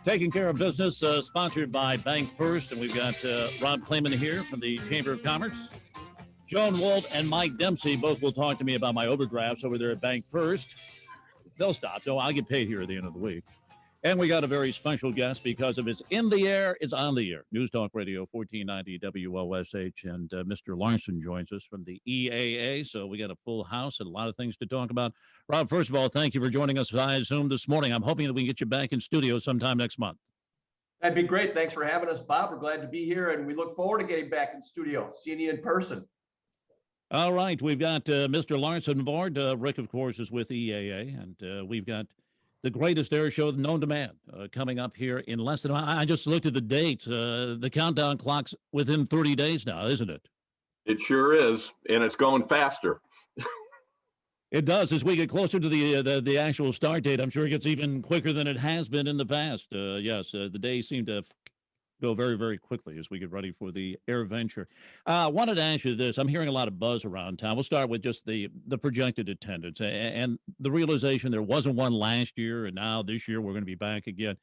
Taking care of business, sponsored by Bank First, and we've got Rob Clayman here from the Chamber of Commerce. Joan Walt and Mike Dempsey both will talk to me about my overdrafts over there at Bank First. They'll stop. No, I'll get paid here at the end of the week. And we got a very special guest because of his In the Air is on the Air. News Talk Radio 1490 WOSH. And Mr. Larson joins us from the EAA. So we got a full house and a lot of things to talk about. Rob, first of all, thank you for joining us via Zoom this morning. I'm hoping that we can get you back in studio sometime next month. That'd be great. Thanks for having us, Bob. We're glad to be here, and we look forward to getting back in studio, seeing you in person. All right. We've got Mr. Larson aboard. Rick, of course, is with EAA, and we've got the greatest air show known to man coming up here in less than, I just looked at the date. The countdown clock's within 30 days now, isn't it? It sure is, and it's going faster. It does. As we get closer to the actual start date, I'm sure it gets even quicker than it has been in the past. Yes, the days seem to go very, very quickly as we get ready for the air venture. I wanted to ask you this. I'm hearing a lot of buzz around town. We'll start with just the projected attendance and the realization there wasn't one last year, and now this year we're going to be back again.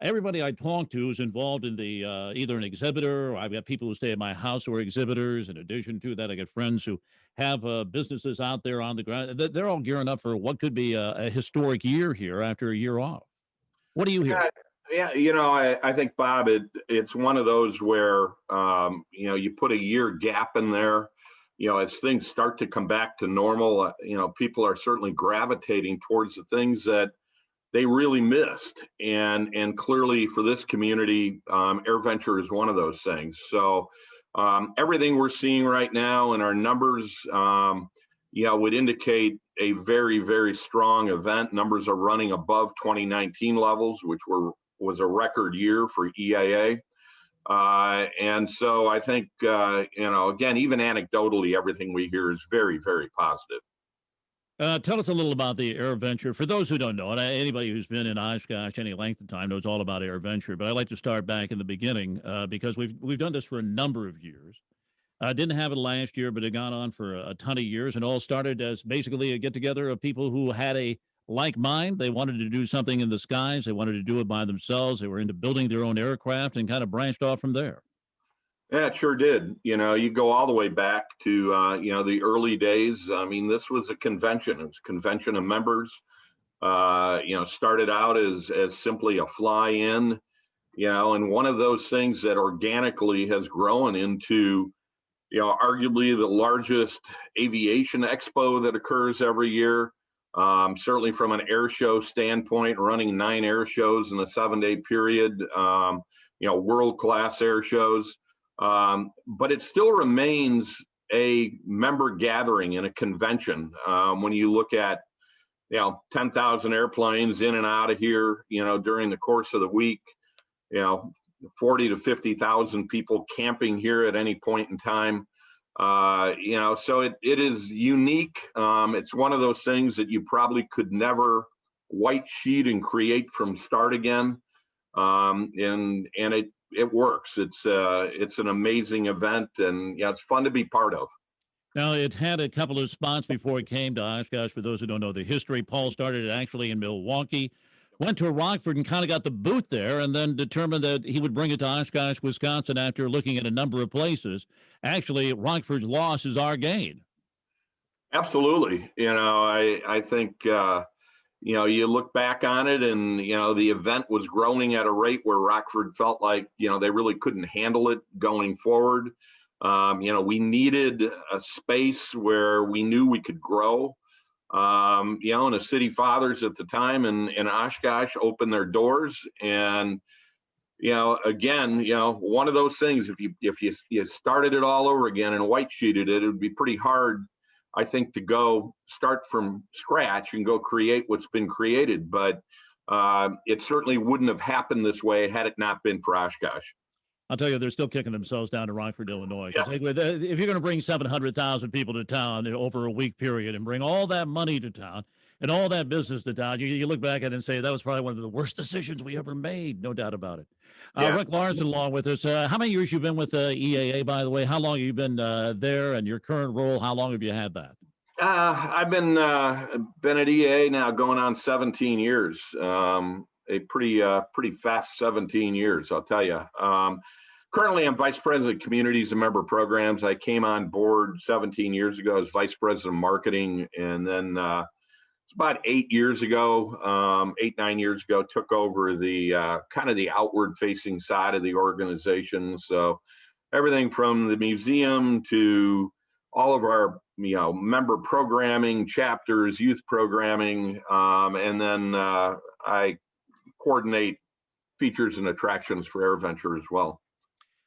Everybody I talk to is involved in the either an exhibitor, or I've got people who stay at my house who are exhibitors. In addition to that, I got friends who have businesses out there on the ground. They're all gearing up for what could be a historic year here after a year off. What do you hear? Yeah, I think, Bob, it's one of those where, you put a year gap in there, as things start to come back to normal, people are certainly gravitating towards the things that they really missed. And clearly for this community, AirVenture is one of those things. So everything we're seeing right now in our numbers, would indicate a very, very strong event. Numbers are running above 2019 levels, which was a record year for EAA. And so I think, again, even anecdotally, everything we hear is very, very positive. Tell us a little about the AirVenture. For those who don't know, and anybody who's been in Oshkosh any length of time knows all about AirVenture, but I'd like to start back in the beginning because we've done this for a number of years. Didn't have it last year, but it gone on for a ton of years, and all started as basically a get-together of people who had a like mind. They wanted to do something in the skies. They wanted to do it by themselves. They were into building their own aircraft and kind of branched off from there. Yeah, it sure did. You go all the way back to, the early days. I mean, this was a convention. It was a convention of members, started out as simply a fly-in, and one of those things that organically has grown into, arguably the largest aviation expo that occurs every year. Certainly from an air show standpoint, running 9 air shows in a 7-day period, world-class air shows. But it still remains a member gathering and a convention. When you look at, 10,000 airplanes in and out of here, during the course of the week, 40 to 50,000 people camping here at any point in time. So it is unique. It's one of those things that you probably could never white sheet and create from start again. And it works. It's an amazing event, and it's fun to be part of. Now, it had a couple of spots before it came to Oshkosh. For those who don't know the history, Paul started it actually in Milwaukee, went to Rockford and kind of got the boot there, and then determined that he would bring it to Oshkosh, Wisconsin after looking at a number of places. Actually, Rockford's loss is our gain. Absolutely. I think, you look back on it and, the event was growing at a rate where Rockford felt like, they really couldn't handle it going forward. We needed a space where we knew we could grow. And the city fathers at the time in Oshkosh opened their doors. And, again, one of those things, if you started it all over again and white sheeted it, it would be pretty hard, I think, to go start from scratch and go create what's been created. But it certainly wouldn't have happened this way had it not been for Oshkosh. I'll tell you, they're still kicking themselves down to Rockford, Illinois. Yeah. If you're going to bring 700,000 people to town over a week period and bring all that money to town and all that business to town, you look back at it and say that was probably one of the worst decisions we ever made. No doubt about it. Yeah. Rick Larson along with us. How many years you been with EAA, by the way? How long have you been there, and your current role, how long have you had that? I've been at EAA now going on 17 years. pretty fast 17 years, I'll tell you. Currently, I'm Vice President of Communities and Member Programs. I came on board 17 years ago as Vice President of Marketing, and then it's about 8 years ago, 9 years ago, took over the kind of the outward-facing side of the organization. So everything from the museum to all of our member programming, chapters, youth programming, and then I coordinate features and attractions for AirVenture as well.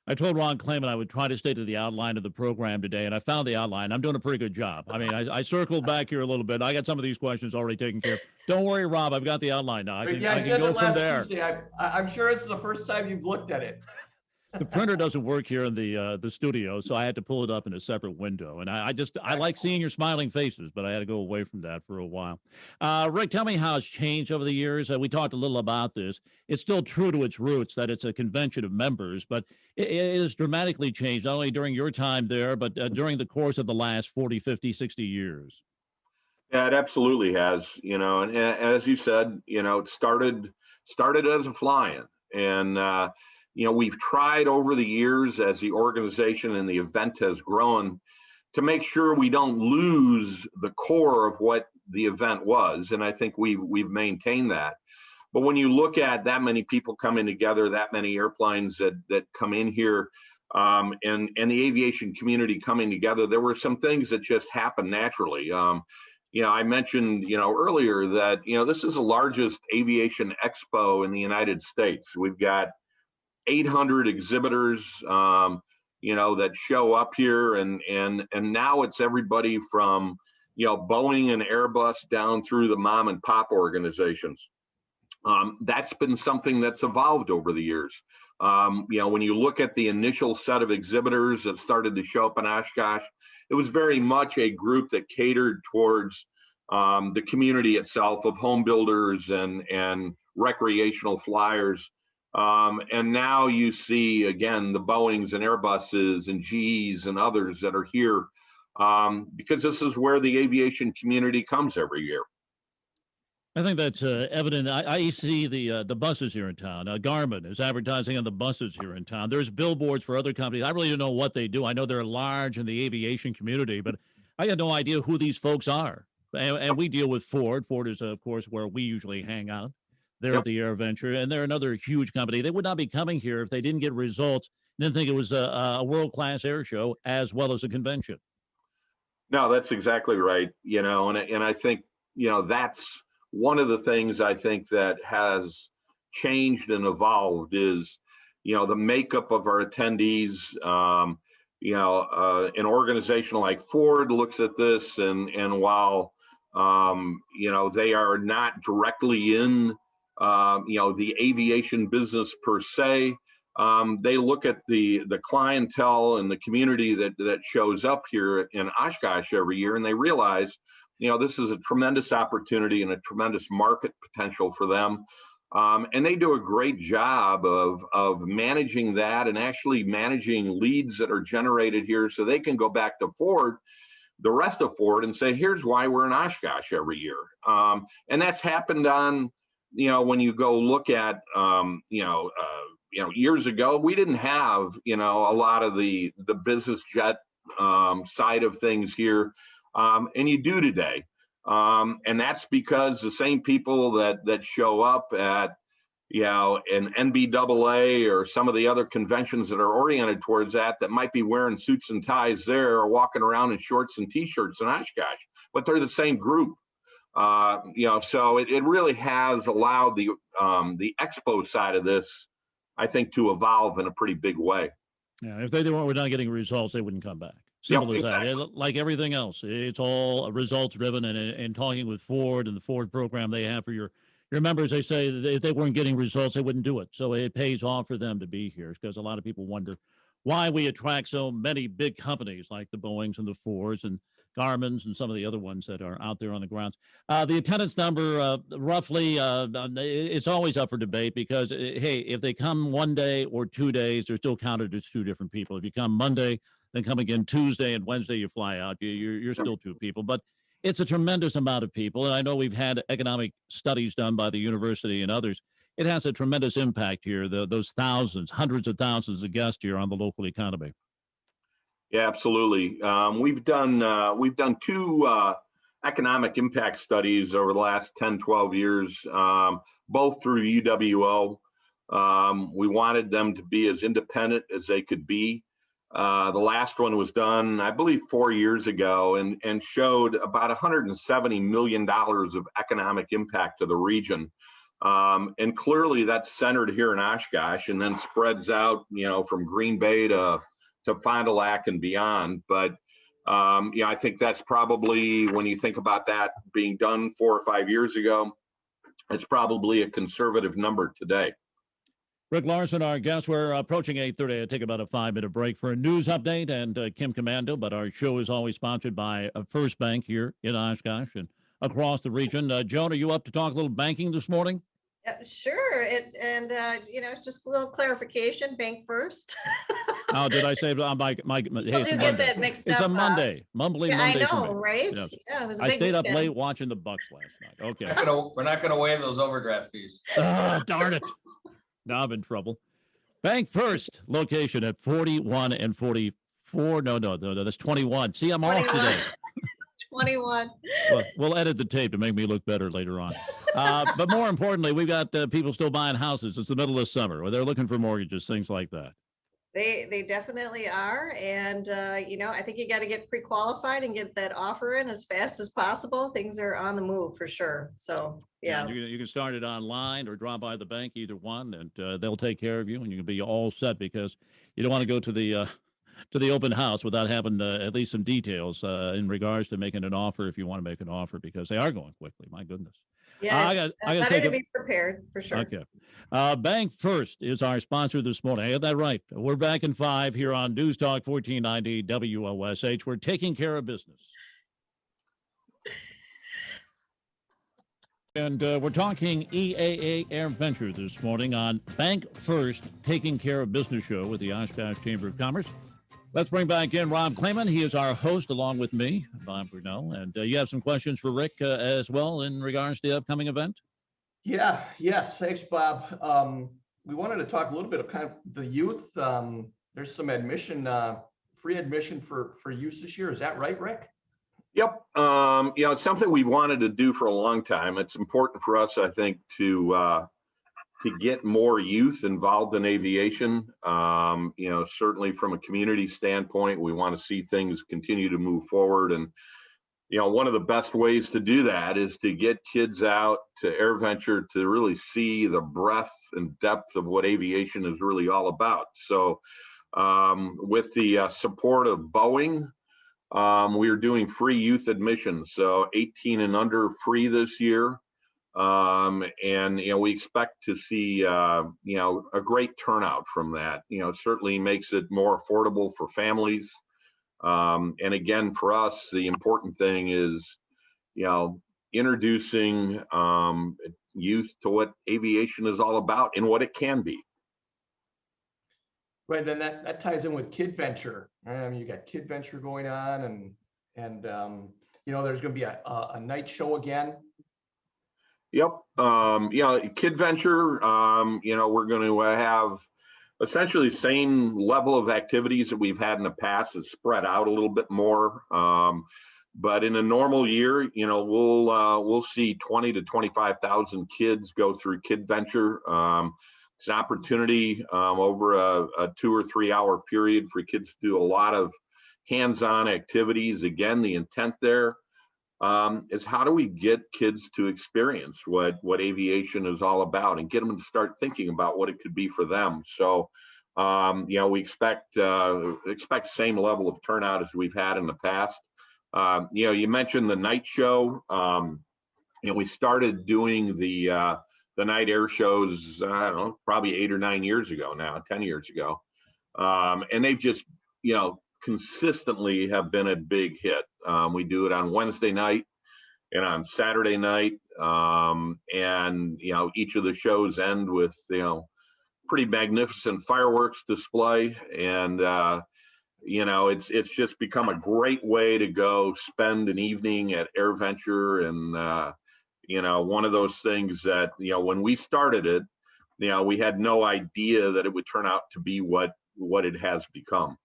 I told Ron Clayman I would try to stay to the outline of the program today, and I found the outline. I'm doing a pretty good job. I mean, I circled back here a little bit. I got some of these questions already taken care of. Don't worry, Rob. I've got the outline now. I can go from there. Tuesday. I'm sure it's the first time you've looked at it. The printer doesn't work here in the studio, so I had to pull it up in a separate window. And I like seeing your smiling faces, but I had to go away from that for a while. Rick, tell me how it's changed over the years. We talked a little about this. It's still true to its roots that it's a convention of members, but it has dramatically changed, not only during your time there, but during the course of the last 40, 50, 60 years. Yeah, it absolutely has, and as you said, it started as a fly-in, and we've tried over the years as the organization and the event has grown to make sure we don't lose the core of what the event was. And I think we've maintained that. But when you look at that many people coming together, that many airplanes that come in here, and the aviation community coming together, there were some things that just happened naturally. I mentioned, earlier that, this is the largest aviation expo in the United States. We've got 800 exhibitors, that show up here, and now it's everybody from, Boeing and Airbus down through the mom and pop organizations. That's been something that's evolved over the years. When you look at the initial set of exhibitors that started to show up in Oshkosh, it was very much a group that catered towards the community itself of home builders and recreational flyers. And now you see, again, the Boeings and Airbuses and GEs and others that are here, because this is where the aviation community comes every year. I think that's evident. I see the buses here in town. Garmin is advertising on the buses here in town. There's billboards for other companies. I really don't know what they do. I know they're large in the aviation community, but I had no idea who these folks are. And we deal with Ford. Ford is, of course, where we usually hang out. They're at the AirVenture, and they're another huge company. They would not be coming here if they didn't get results, didn't think it was a world-class air show as well as a convention. No, that's exactly right. And I think, that's one of the things I think that has changed and evolved is, the makeup of our attendees. An organization like Ford looks at this, and while, they are not directly in the aviation business per se, they look at the clientele and the community that shows up here in Oshkosh every year, and they realize, this is a tremendous opportunity and a tremendous market potential for them. And they do a great job of managing that and actually managing leads that are generated here so they can go back to Ford, the rest of Ford, and say, here's why we're in Oshkosh every year. And that's happened on, when you go look at, years ago, we didn't have, a lot of the business jet side of things here, and you do today. And that's because the same people that show up at, an NBAA or some of the other conventions that are oriented towards that might be wearing suits and ties there or walking around in shorts and T-shirts in Oshkosh, but they're the same group. So it really has allowed the expo side of this, I think, to evolve in a pretty big way. Yeah, if they were not getting results, they wouldn't come back. Simple as that. Like everything else, it's all results driven. And talking with Ford and the Ford program they have for your members, they say that if they weren't getting results, they wouldn't do it. So it pays off for them to be here, because a lot of people wonder why we attract so many big companies like the Boeings and the Fords and Garmin's and some of the other ones that are out there on the grounds. The attendance number, roughly, it's always up for debate because, hey, if they come one day or 2 days, they're still counted as two different people. If you come Monday, then come again Tuesday, and Wednesday you fly out, you're still two people. But it's a tremendous amount of people. And I know we've had economic studies done by the university and others. it has a tremendous impact here. Those thousands, hundreds of thousands of guests here on the local economy. Yeah, absolutely. We've done two economic impact studies over the last 10, 12 years, both through UWO. We wanted them to be as independent as they could be. The last one was done, I believe, 4 years ago, and showed about $170 million of economic impact to the region. And clearly that's centered here in Oshkosh and then spreads out, from Green Bay to Fond du Lac and beyond. But I think that's probably, when you think about that being done 4 or 5 years ago, it's probably a conservative number today. Rick Larson, our guest. We're approaching 8:30. I take about a 5-minute break for a news update and Kim Commando. But our show is always sponsored by First Bank here in Oshkosh and across the region. Joan, are you up to talk a little banking this morning? Sure. Just a little clarification. Bank first. Oh, did I say hey, it's a Monday. That mixed It's up. a Monday, mumbling Yeah, Monday I for know, me. right? Yes. Yeah, it was a I big stayed up weekend. late watching the Bucks last night. Okay. We're not gonna waive those overdraft fees. Darn it. Now I'm in trouble. Bank First location at 41 and 44. No, that's 21. See, I'm 21. off today. 21. Well, we'll edit the tape to make me look better later on. But more importantly, we've got people still buying houses. It's the middle of summer where they're looking for mortgages, things like that. They definitely are. And, I think you got to get pre-qualified and get that offer in as fast as possible. Things are on the move for sure. So, yeah. You can start it online or drop by the bank, either one, and they'll take care of you, and you can be all set because you don't want to go to the open house without having at least some details in regards to making an offer if you want to make an offer, because they are going quickly. My goodness. Yeah, I got to better take to a be prepared for sure. Okay. Bank First is our sponsor this morning. I got that right. We're back in 5 here on News Talk 1490 WOSH. We're taking care of business. And we're talking EAA Air Venture this morning on Bank First Taking Care of Business show with the Oshkosh Chamber of Commerce. Let's bring back in Rob Clayman. He is our host along with me, Bob Brunel. And you have some questions for Rick as well in regards to the upcoming event? Yes. Thanks, Bob. We wanted to talk a little bit of kind of the youth. There's some admission, free admission for youth this year. Is that right, Rick? Yep. It's something we've wanted to do for a long time. It's important for us, I think, to get more youth involved in aviation. Certainly from a community standpoint, we want to see things continue to move forward. And, one of the best ways to do that is to get kids out to AirVenture to really see the breadth and depth of what aviation is really all about. So with the support of Boeing, we are doing free youth admission. So 18 and under free this year. And we expect to see a great turnout from that. Certainly makes it more affordable for families. And again, for us, the important thing is introducing youth to what aviation is all about and what it can be. Right, then that ties in with Kid Venture. You got Kid Venture going on, and there's going to be a night show again. Yep. Kid Venture, we're going to have essentially the same level of activities that we've had in the past. It's spread out a little bit more. But in a normal year, we'll see 20 to 25,000 kids go through Kid Venture. It's an opportunity over a 2 or 3 hour period for kids to do a lot of hands-on activities. Again, the intent there is how do we get kids to experience what aviation is all about and get them to start thinking about what it could be for them. So, we expect same level of turnout as we've had in the past. You mentioned the night show. We started doing the night air shows, I don't know, probably 8 or 9 years ago now, 10 years ago. And they've just, consistently have been a big hit. We do it on Wednesday night and on Saturday night. And each of the shows end with, pretty magnificent fireworks display. And, it's just become a great way to go spend an evening at AirVenture. And, one of those things that, when we started it, we had no idea that it would turn out to be what it has become.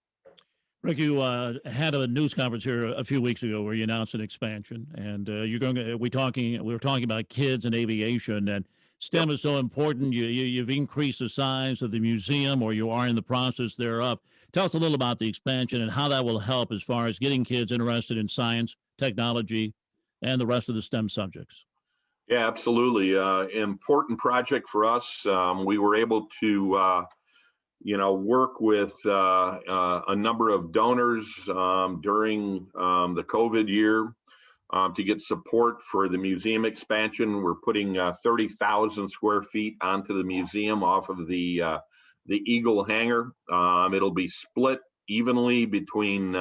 Rick, you had a news conference here a few weeks ago where you announced an expansion, and you're going to, we were talking about kids and aviation, and STEM is so important. You've increased the size of the museum, or you are in the process thereof. Tell us a little about the expansion and how that will help as far as getting kids interested in science, technology, and the rest of the STEM subjects. Yeah, absolutely. Important project for us. We were able to work with a number of donors during the COVID year to get support for the museum expansion. We're putting 30,000 square feet onto the museum off of the Eagle hangar. It'll be split evenly between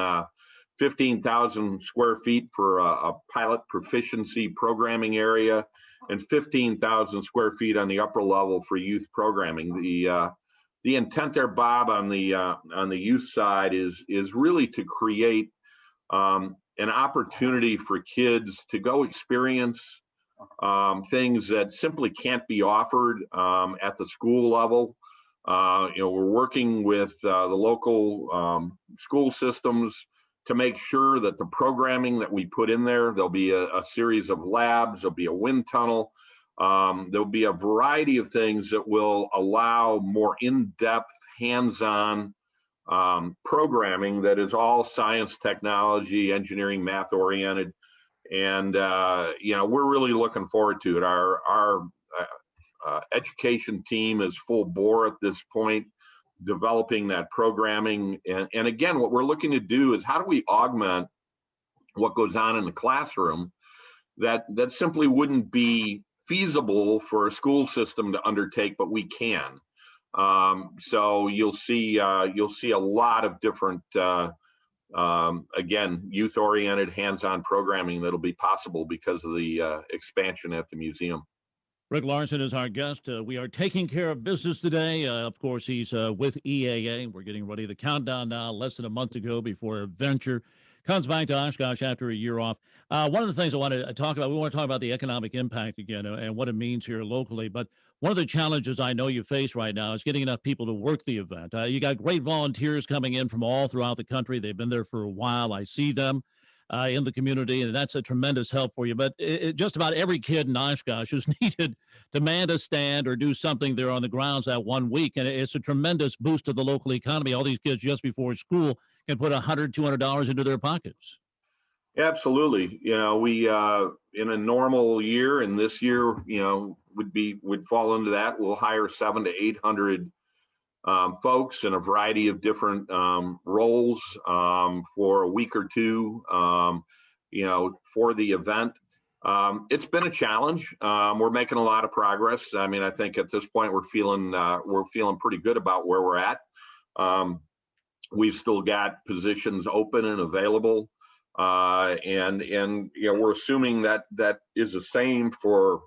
15,000 square feet for a pilot proficiency programming area and 15,000 square feet on the upper level for youth programming. The intent there, Bob, on the youth side is really to create an opportunity for kids to go experience things that simply can't be offered at the school level. We're working with the local school systems to make sure that the programming that we put in there, there'll be a series of labs, there'll be a wind tunnel, there'll be a variety of things that will allow more in-depth, hands-on programming that is all science, technology, engineering, math oriented. And, we're really looking forward to it. Our education team is full bore at this point, developing that programming. And again, what we're looking to do is how do we augment what goes on in the classroom that simply wouldn't be feasible for a school system to undertake, but we can. So you'll see a lot of different, again, youth-oriented, hands-on programming that'll be possible because of the expansion at the museum. Rick Larson is our guest. We are taking care of business today. Of course, he's with EAA. We're getting ready. The countdown now, less than a month to go before Adventure comes back to Oshkosh after a year off. One of the things I want to talk about, we want to talk about the economic impact again and what it means here locally. But one of the challenges I know you face right now is getting enough people to work the event. You got great volunteers coming in from all throughout the country. They've been there for a while. I see them in the community, and that's a tremendous help for you. But just about every kid in Oshkosh is needed to man a stand or do something there on the grounds that 1 week. And it's a tremendous boost to the local economy. All these kids just before school can put $100, $200 into their pockets. Absolutely. We in a normal year, and this year, would fall into that. We'll hire 700 to 800 folks in a variety of different roles for a week or two, for the event. It's been a challenge. We're making a lot of progress. I mean, I think at this point we're feeling pretty good about where we're at. We've still got positions open and available, and we're assuming that is the same for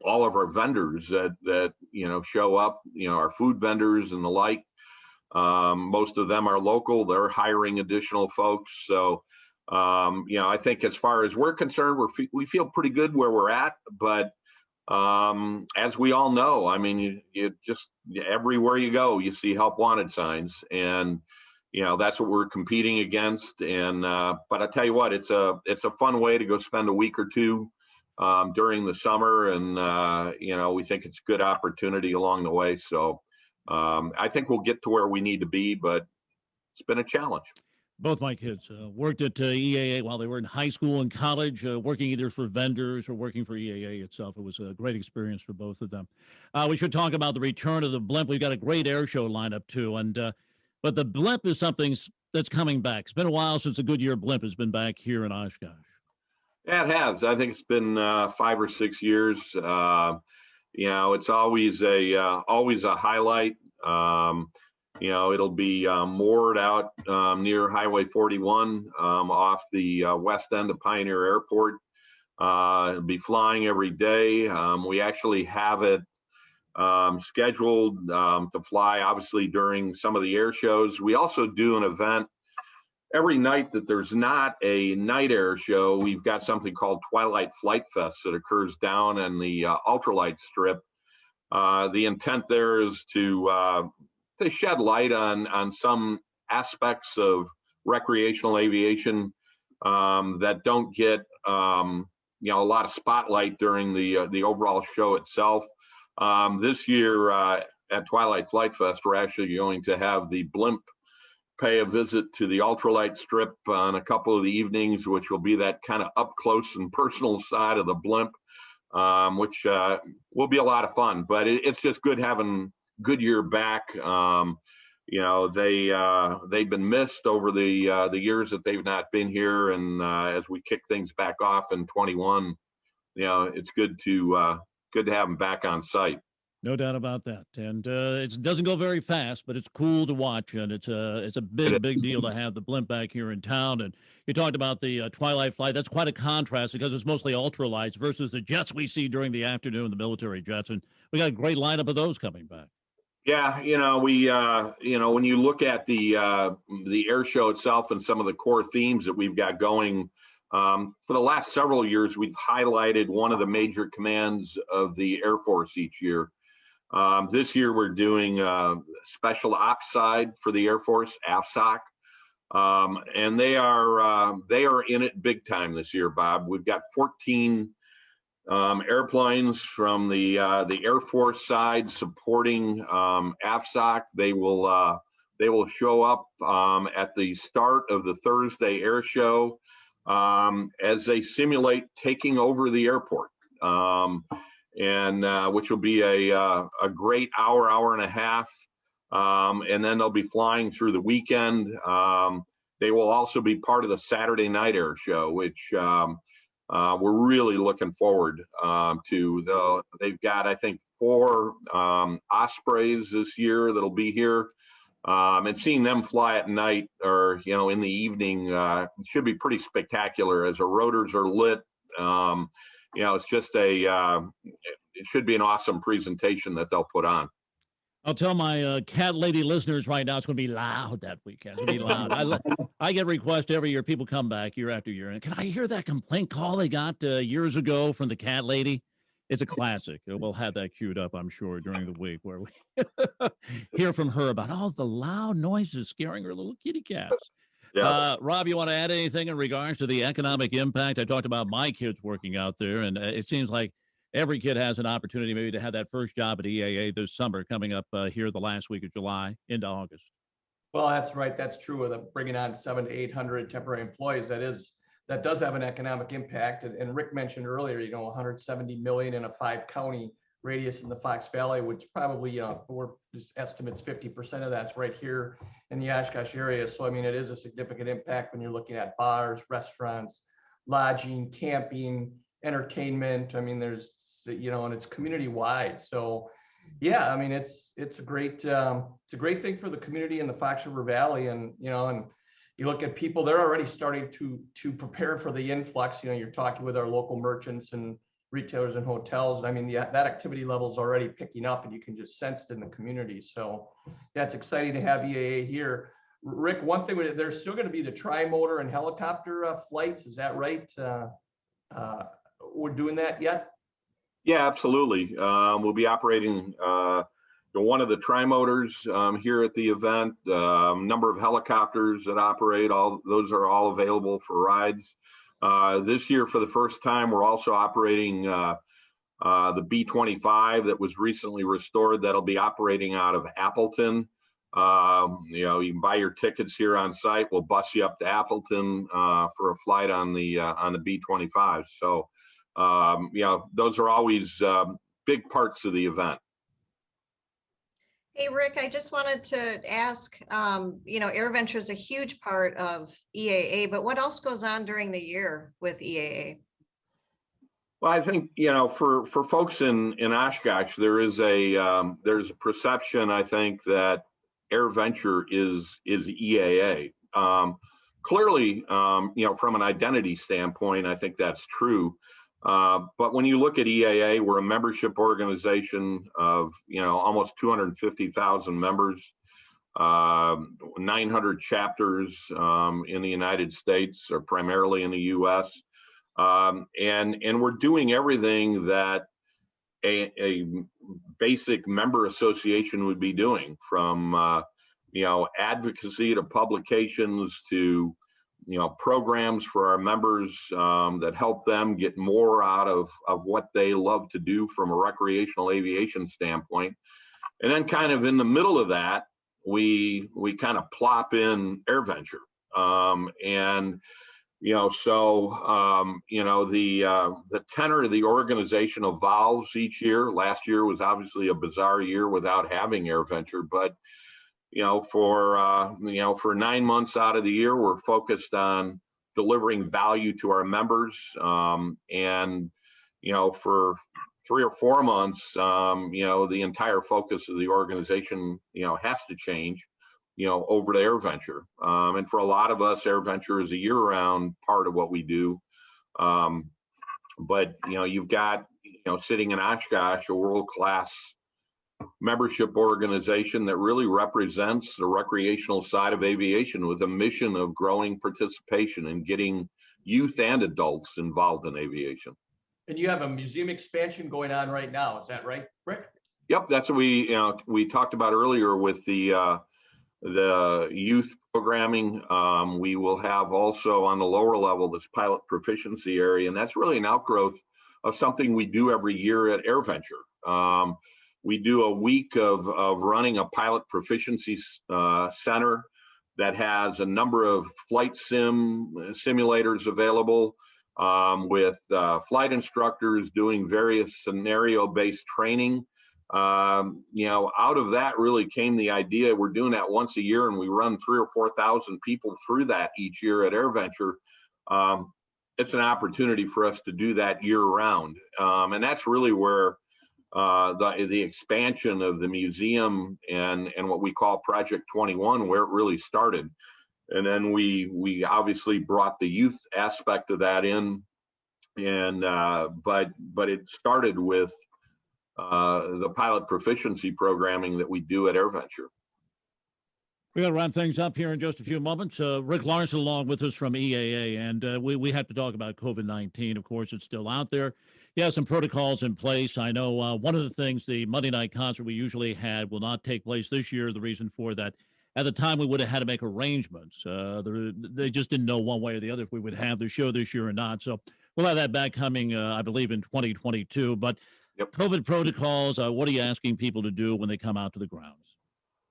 all of our vendors that show up, our food vendors and the like. Most of them are local. They're hiring additional folks. So, I think as far as we're concerned, we feel pretty good where we're at. But as we all know, I mean, you just everywhere you go, you see help wanted signs, and that's what we're competing against. And but I tell you what, it's a fun way to go spend a week or two during the summer, and we think it's a good opportunity along the way. So I think we'll get to where we need to be, but it's been a challenge. Both my kids worked at EAA while they were in high school and college, working either for vendors or working for EAA itself. It was a great experience for both of them. We should talk about the return of the Blimp. We've got a great air show lineup too, but the Blimp is something that's coming back. It's been a while since the Goodyear Blimp has been back here in Oshkosh. Yeah, it has. I think it's been 5 or 6 years. It's always a highlight. It'll be moored out near Highway 41 off the west end of Pioneer Airport. It'll be flying every day. We actually have it scheduled to fly, obviously, during some of the air shows. We also do an event every night that there's not a night air show. We've got something called Twilight Flight Fest that occurs down in the ultralight strip. The intent there is to shed light on some aspects of recreational aviation that don't get a lot of spotlight during the overall show itself. This year at Twilight Flight Fest, we're actually going to have the Blimp pay a visit to the ultralight strip on a couple of the evenings, which will be that kind of up close and personal side of the Blimp, which will be a lot of fun. But it's just good having Goodyear back. They've been missed over the years that they've not been here, and as we kick things back off in 21, it's good to have them back on site. No doubt about that. And it doesn't go very fast, but it's cool to watch. And it's a big deal to have the Blimp back here in town. And you talked about the Twilight flight. That's quite a contrast because it's mostly ultralights versus the jets we see during the afternoon, the military jets. And we got a great lineup of those coming back. Yeah, when you look at the air show itself and some of the core themes that we've got going, for the last several years, we've highlighted one of the major commands of the Air Force each year. This year, we're doing special ops side for the Air Force, AFSOC, and they are in it big time this year, Bob. We've got 14 airplanes from the Air Force side supporting AFSOC. They will show up at the start of the Thursday air show as they simulate taking over the airport. And which will be a great hour and a half, and then they'll be flying through the weekend. They will also be part of the Saturday night air show, which we're really looking forward to. They've got, I think, 4 Ospreys this year that'll be here, and seeing them fly at night or in the evening should be pretty spectacular as the rotors are lit. It's just it should be an awesome presentation that they'll put on. I'll tell my cat lady listeners right now, it's going to be loud that weekend. It's going to be loud. I get requests every year. People come back year after year. And can I hear that complaint call they got years ago from the cat lady? It's a classic. We'll have that queued up, I'm sure, during the week where we hear from her about all the loud noises scaring her little kitty cats. Yeah. Rob, you want to add anything in regards to the economic impact? I talked about my kids working out there, and it seems like every kid has an opportunity maybe to have that first job at EAA this summer coming up here the last week of July into August. Well, that's right. That's true with bringing on 700 to 800 temporary employees. That does have an economic impact. And Rick mentioned earlier, 170 million in a 5-county radius in the Fox Valley, which probably, we're just estimates 50% of that's right here in the Oshkosh area. So, I mean, it is a significant impact when you're looking at bars, restaurants, lodging, camping, entertainment. I mean, there's, and it's community wide. So yeah, I mean, it's a great thing for the community in the Fox River Valley. And, and you look at people, they're already starting to prepare for the influx. You're talking with our local merchants and retailers and hotels. I mean, that activity level is already picking up, and you can just sense it in the community. So yeah, it's exciting to have EAA here. Rick, one thing, there's still going to be the tri-motor and helicopter flights. Is that right? We're doing that yet? Yeah, absolutely. We'll be operating one of the tri-motors here at the event. Number of helicopters that operate, those are all available for rides. This year, for the first time, we're also operating the B-25 that was recently restored. That'll be operating out of Appleton. You can buy your tickets here on site. We'll bus you up to Appleton for a flight on the B-25. So, those are always big parts of the event. Hey, Rick, I just wanted to ask, AirVenture is a huge part of EAA, but what else goes on during the year with EAA? Well, I think, for folks in Oshkosh, there's a perception, I think, that AirVenture is EAA. Clearly, from an identity standpoint, I think that's true. But when you look at EAA, we're a membership organization of, almost 250,000 members, 900 chapters in the United States, or primarily in the U.S. And we're doing everything that a basic member association would be doing, from advocacy to publications to programs for our members that help them get more out of what they love to do from a recreational aviation standpoint. And then kind of in the middle of that, we kind of plop in AirVenture. The tenor of the organization evolves each year. Last year was obviously a bizarre year without having AirVenture, but for 9 months out of the year, we're focused on delivering value to our members. For 3 or 4 months, the entire focus of the organization, has to change, over to AirVenture. And for a lot of us, AirVenture is a year-round part of what we do. But you've got, sitting in Oshkosh, a world-class membership organization that really represents the recreational side of aviation, with a mission of growing participation and getting youth and adults involved in aviation. And you have a museum expansion going on right now. Is that right, Rick? Yep, that's what we talked about earlier with the youth programming. We will have also on the lower level this pilot proficiency area, and that's really an outgrowth of something we do every year at AirVenture. We do a week of running a pilot proficiency center that has a number of flight simulators available, with flight instructors doing various scenario-based training. Out of that really came the idea. We're doing that once a year, and we run 3,000 or 4,000 people through that each year at AirVenture. It's an opportunity for us to do that year round. And that's really where the expansion of the museum and what we call Project 21, where it really started. And then we obviously brought the youth aspect of that in, and but it started with the pilot proficiency programming that we do at AirVenture. We're going to wrap things up here in just a few moments. Rick Larson along with us from EAA, and we have to talk about COVID-19. Of course, it's still out there. Yeah, some protocols in place. I know one of the things, the Monday night concert we usually had will not take place this year. The reason for that, at the time, we would have had to make arrangements. They just didn't know one way or the other if we would have the show this year or not. So we'll have that back coming, I believe, in 2022. But Yep. COVID protocols, what are you asking people to do when they come out to the grounds?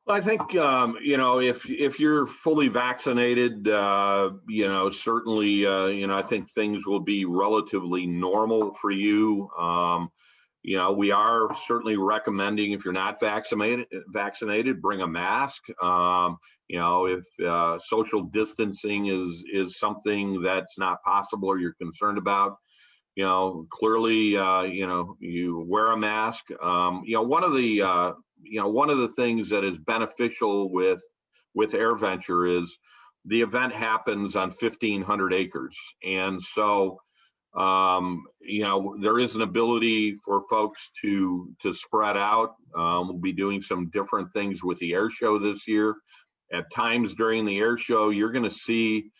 Well, I think, if you're fully vaccinated, certainly, I think things will be relatively normal for you. We are certainly recommending, if you're not vaccinated, bring a mask. If social distancing is something that's not possible or you're concerned about, clearly, you wear a mask. One of the things that is beneficial with AirVenture is the event happens on 1,500 acres. And so, there is an ability for folks to spread out. We'll be doing some different things with the air show this year. At times during the air show, you're going to see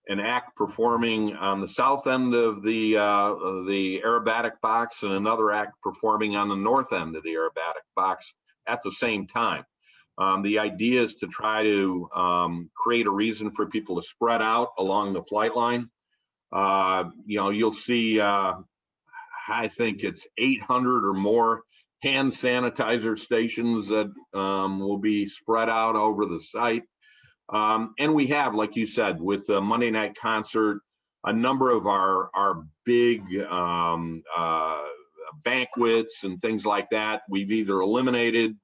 an act performing on the south end of the aerobatic box and another act performing on the north end of the aerobatic box at the same time. The idea is to try to create a reason for people to spread out along the flight line. You'll see, I think it's 800 or more hand sanitizer stations that will be spread out over the site. And we have, like you said, with the Monday night concert, a number of our big banquets and things like that, we've either eliminated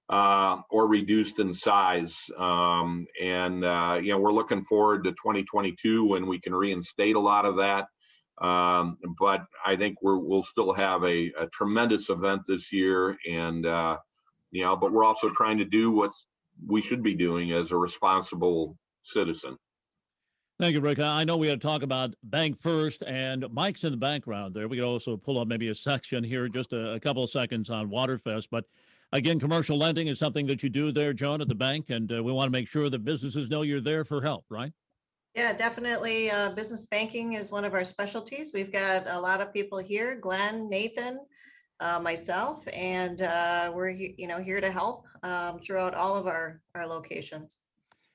or reduced in size. We're looking forward to 2022 when we can reinstate a lot of that. But I think we'll still have a tremendous event this year. But we're also trying to do what we should be doing as a responsible citizen. Thank you, Rick. I know we had to talk about Bank First, and Mike's in the background there. We could also pull up maybe a section here, just a couple of seconds on Waterfest. But again, commercial lending is something that you do there, Joan, at the bank, and we want to make sure that businesses know you're there for help, right? Yeah, definitely. Business banking is one of our specialties. We've got a lot of people here, Glenn, Nathan, myself, and we're here to help throughout all of our locations.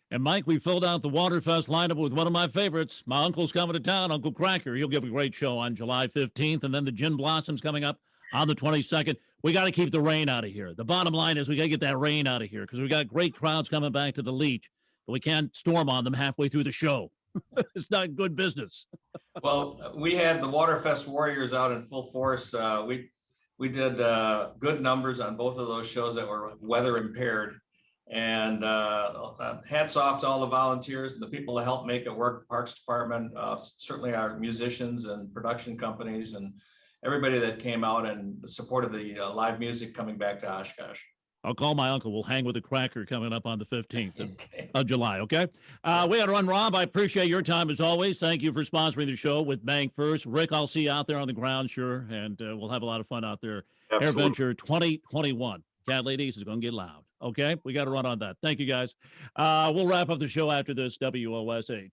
And Mike, we filled out the Waterfest lineup with one of my favorites. My uncle's coming to town, Uncle Cracker. He'll give a great show on July 15th, and then the Gin Blossoms coming up on the 22nd. We got to keep the rain out of here. The bottom line is we got to get that rain out of here because we got great crowds coming back to the Leech, but we can't storm on them halfway through the show. It's not good business. Well, we had the Waterfest Warriors out in full force. We did good numbers on both of those shows that were weather impaired. And hats off to all the volunteers and the people that helped make it work, the Parks Department, certainly our musicians and production companies and everybody that came out and supported the live music coming back to Oshkosh. I'll call my uncle. We'll hang with the Cracker coming up on the 15th Okay. of July, okay? We got to run, Rob. I appreciate your time as always. Thank you for sponsoring the show with Bank First. Rick, I'll see you out there on the ground, sure, and we'll have a lot of fun out there. Absolutely. AirVenture 2021. Cat ladies is going to get loud. Okay, we got to run on that. Thank you, guys. We'll wrap up the show after this. WOSH.